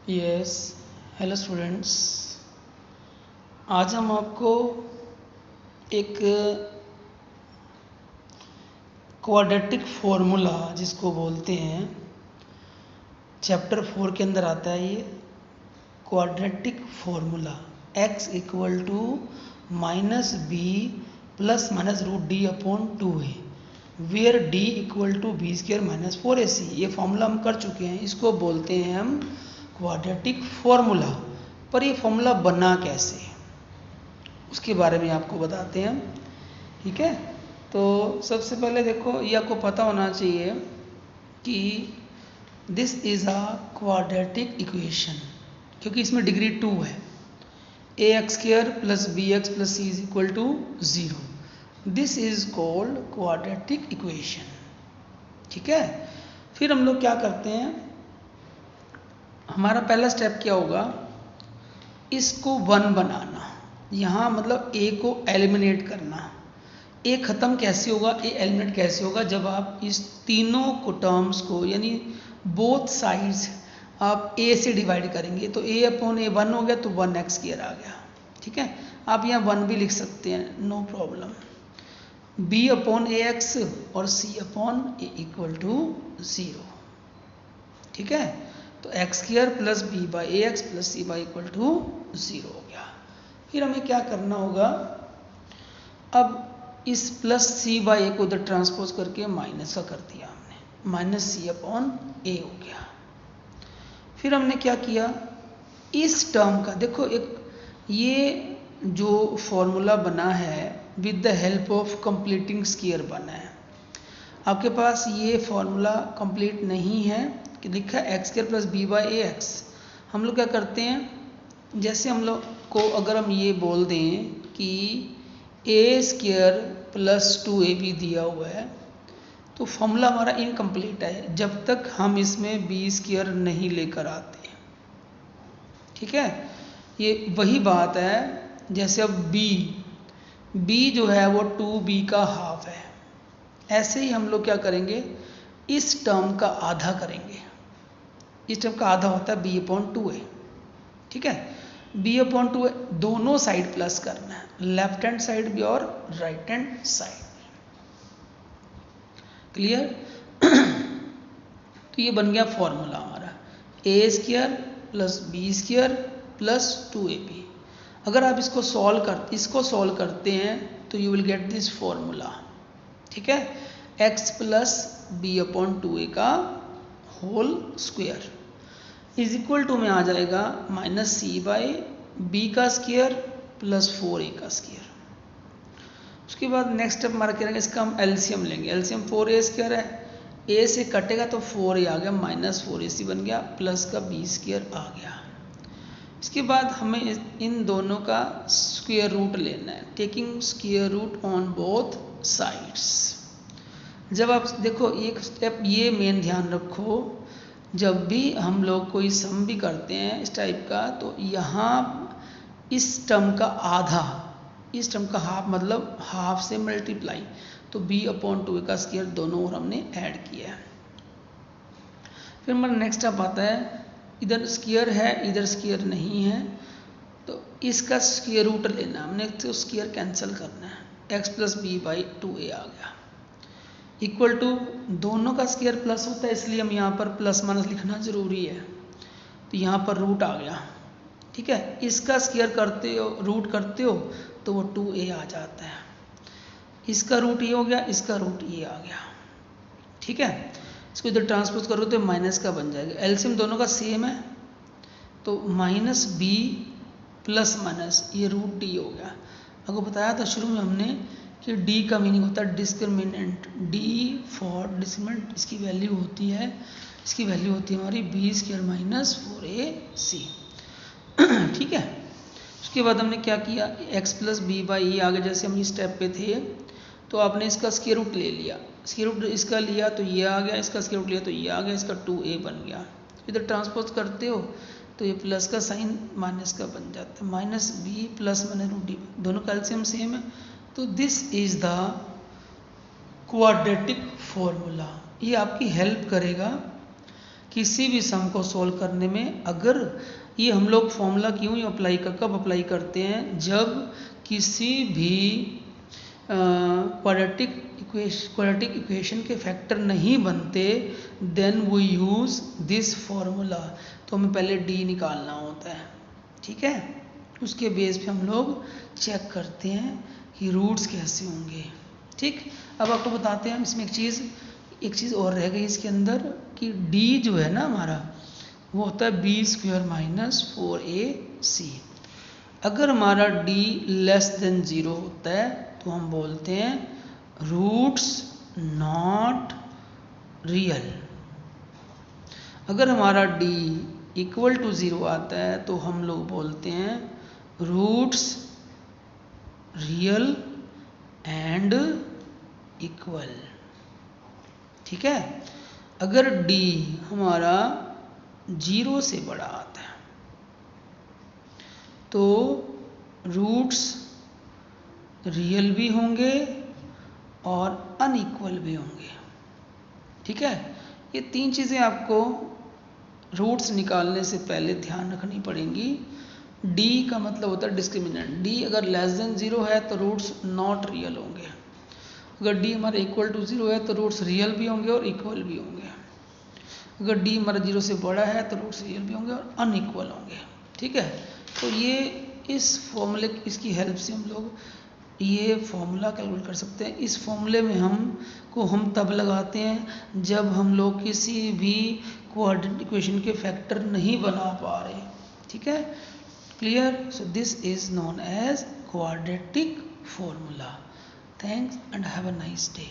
Yes, hello students. आज हम आपको एक क्वाड्रेटिक फॉर्मूला जिसको बोलते हैं, चैप्टर 4 के अंदर आता है ये quadratic formula x equal to minus B plus minus root D upon 2a where d equal to B square minus 4ac। ये फॉर्मूला हम कर चुके हैं, इसको बोलते हैं हम क्वाड्रेटिक फॉर्मूला। पर ये फॉर्मूला बना कैसे, उसके बारे में आपको बताते हैं। ठीक है, तो सबसे पहले देखो, ये आपको पता होना चाहिए कि this is a quadratic equation, क्योंकि इसमें डिग्री 2 है। A X square plus B X plus C is equal to 0। This is called quadratic equation. ठीक है, फिर हम लोग क्या करते हैं, हमारा पहला स्टेप क्या होगा, इसको 1 बनाना। यहाँ मतलब ए को एलिमिनेट करना। ए ख़त्म कैसे होगा, ए एलिमिनेट कैसे होगा, जब आप इस तीनों को टर्म्स को यानी बोथ साइड्स आप ए से डिवाइड करेंगे तो ए अपॉन ए 1 हो गया, तो 1x स्क्वायर आ गया। ठीक है, आप यहाँ 1 भी लिख सकते हैं, no problem. b upon A X और c upon A equal to 0। ठीक है, तो X square plus B by A X plus C by equal to 0 हो गया। फिर हमें क्या करना होगा, अब इस प्लस सी बाई ए को उधर ट्रांसपोज करके माइनस का कर दिया हमने, माइनस सी अपॉन ए हो गया। फिर हमने क्या किया, इस टर्म का देखो, एक ये जो फॉर्मूला बना है with the help of completing square बना है। आपके पास ये फॉर्मूला कंप्लीट नहीं है कि लिखा है X square plus B by A X. हम लोग क्या करते हैं, जैसे हम लोग को अगर हम ये बोल दें कि ए स्क्वायर प्लस 2ab दिया हुआ है, तो फॉर्मूला हमारा इनकम्प्लीट है जब तक हम इसमें बी स्क्वायर नहीं लेकर आते। ठीक है, ये वही बात है, जैसे अब b जो है वो 2b का हाफ है, ऐसे ही हम लोग क्या करेंगे, इस टर्म का आधा करेंगे। इस टर्म का आधा होता है b अपॉन 2a। ठीक है, b अपॉन 2a दोनों साइड प्लस करना है, लेफ्ट हैंड साइड भी और राइट हैंड साइड भी। क्लियर? तो ये बन गया फॉर्मूला हमारा, A square plus B square plus 2ab। अगर आप इसको सॉल्व करते हैं तो you will get this formula. ठीक है, x plus B upon 2a का whole square is equal to में आ जाएगा माइनस सी बाई बी का स्क्वायर प्लस 4a का स्क्वायर। उसके बाद नेक्स्ट स्टेप हमारा क्या रहेगा, इसका हम एलसीएम लेंगे। एलसीएम 4a स्क्वायर है, a से कटेगा तो 4a आ गया, माइनस 4ac बन गया, प्लस का b स्क्वायर आ गया। इसके बाद हमें इन दोनों का स्क्वायर रूट लेना है, taking square root on both sides. जब आप देखो, एक स्टेप ये मेन ध्यान रखो, जब भी हम लोग कोई सम भी करते हैं इस टाइप का, तो यहाँ इस टर्म का आधा, इस टर्म का हाफ, मतलब हाफ से मल्टीप्लाई, तो b अपॉन 2a का स्क्वायर दोनों और हमने ऐड किया है। फिर हमारा नेक्स्ट स्टेप आता है, इधर स्क्वायर है इधर स्क्वायर नहीं है, तो इसका स्क्वायर रूट लेना हमने, तो स्क्वायर कैंसिल करना है, x plus B by 2a आ गया, इक्वल टू दोनों का स्क्वायर प्लस होता है, इसलिए हम यहाँ पर प्लस माइनस लिखना जरूरी है, तो यहाँ पर रूट आ गया। ठीक है, इसका स्क्वायर करते हो, रूट करते हो तो वो 2a आ जाता है, इसका रूट ये हो गया, इसका रूट ये आ गया। ठीक है, इसको इधर ट्रांसपोज करो तो माइनस का बन जाएगा। एलसीएम दोनों का सेम है, तो माइनस बी प्लस माइनस ये रूट डी हो गया। आपको बताया था शुरू में हमने कि डी का मीनिंग होता है डिस्क्रिमिनेंट, डी फॉर डिस्क्रिमिनेंट, इसकी वैल्यू होती है हमारी बी स्क्वायर माइनस 4ac। ठीक है, उसके बाद हमने क्या किया, x प्लस बी बाई ए आगे, जैसे हम इस स्टेप पे थे तो आपने इसका स्क्वायर रूट ले लिया, स्क्वायर रूट इसका लिया तो ये आ गया, इसका स्क्वायर रूट लिया तो ये आ गया, इसका 2a बन गया। इधर ट्रांसपोज करते हो तो ये प्लस का साइन माइनस का बन जाता है, minus B plus minus root D, दोनों का एलसीएम सेम है, तो this is the quadratic formula. ये आपकी हेल्प करेगा किसी भी सम को सॉल्व करने में अगर ये हम लोग फॉर्मूला क्यों अप्लाई कब अप्लाई करते हैं, जब किसी भी क्वाड्रेटिक इक्वेशन के फैक्टर नहीं बनते, then we use this formula. तो हमें पहले डी निकालना होता है, ठीक है। उसके बेस पे हम लोग चेक करते हैं कि रूट्स कैसे होंगे, ठीक। अब आपको बताते हैं हम इसमें एक चीज़ और रह गई इसके अंदर कि डी जो है ना हमारा, वो होता है b² माइनस 4ac। अगर हमारा d लेस देन 0 होता है तो हम बोलते हैं रूट्स नॉट रियल। अगर हमारा d इक्वल टू 0 आता है तो हम लोग बोलते हैं रूट्स रियल एंड इक्वल, ठीक है। अगर d हमारा 0 से बड़ा आता है तो रूट्स रियल भी होंगे और अनइक्वल भी होंगे, ठीक है। ये तीन चीज़ें आपको रूट्स निकालने से पहले ध्यान रखनी पड़ेंगी। d का मतलब होता है डिस्क्रिमिनेंट। d अगर लेस देन 0 है तो रूट्स नॉट रियल होंगे। अगर d हमारा इक्वल टू 0 है तो रूट्स रियल भी होंगे और इक्वल भी होंगे। अगर d हमारा 0 से बड़ा है तो रूट्स रियल भी होंगे और अनइक्वल होंगे, ठीक है। तो ये इस फॉर्मूले इसकी हेल्प से हम लोग ये फॉर्मूला कैलकुलेट कर सकते हैं। इस फॉर्मूले में हम तब लगाते हैं जब हम लोग किसी भी क्वाड्रेटिक इक्वेशन के फैक्टर नहीं बना पा रहे, ठीक है। Clear? So this is known as quadratic formula. Thanks and have a nice day.